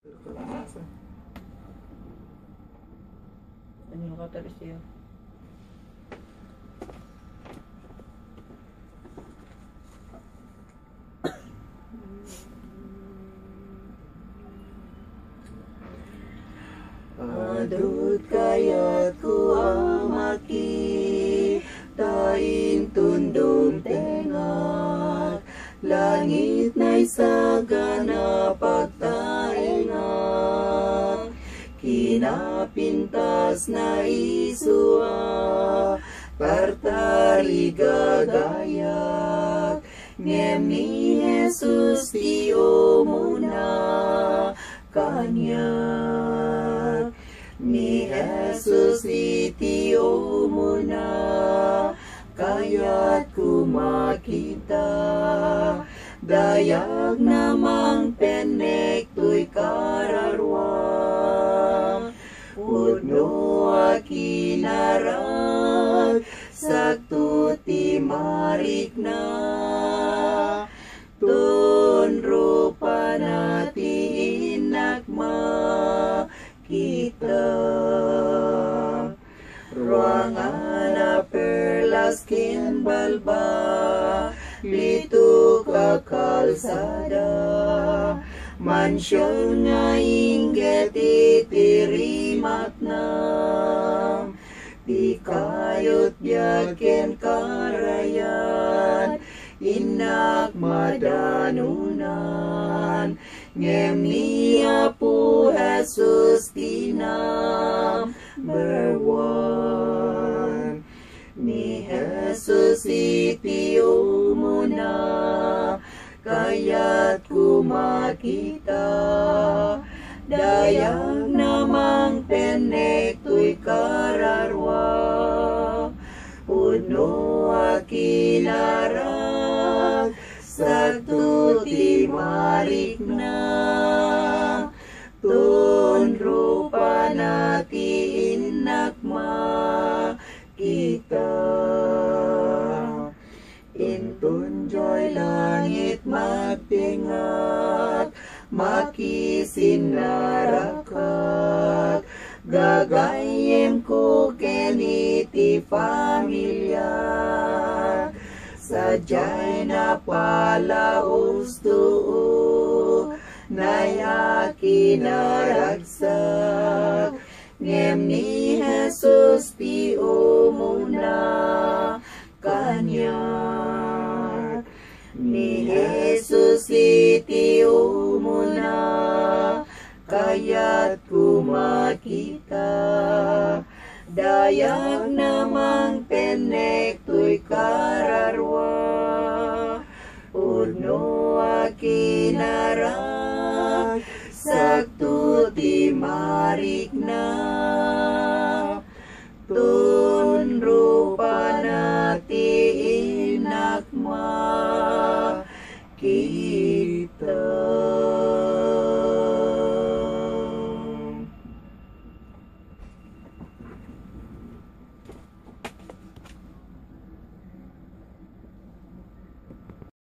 Ano yung katalis siya? Adut kayat ku amaki tain tundong tengak langit na'y sagana pagtaengak kinapintas na isua partari gagayak ngem ni Jesus tiyo muna kanyak ni Jesus itiyo muna kaya't kumakita dayak namang penek tuy kararwa pudno akinarag sakto ti marik na tun rupa na ti inakma kita ruangan na perlas kinbalba lito kakalsada mansyon nga inggit itirimat na di kayot yakin karayan inak madanunan ngem ni Apo Jesus ti number one ni Jesus itiyo muna kaya't kumakita dayak namang penek tuy kararwa puno akinarag sakto ti marik na tun rupa na ti inakma kita intun joy langit magtingat makisinarakat gagayem ko keniti familia sadyay na palaos tuo nayaki naragsak ngem ni Jesus ti umuna kanyak ni Jesus iti umuna kaya't kumakita dayak namang penek tuy kararwa pudno akinarag sakto ti marik na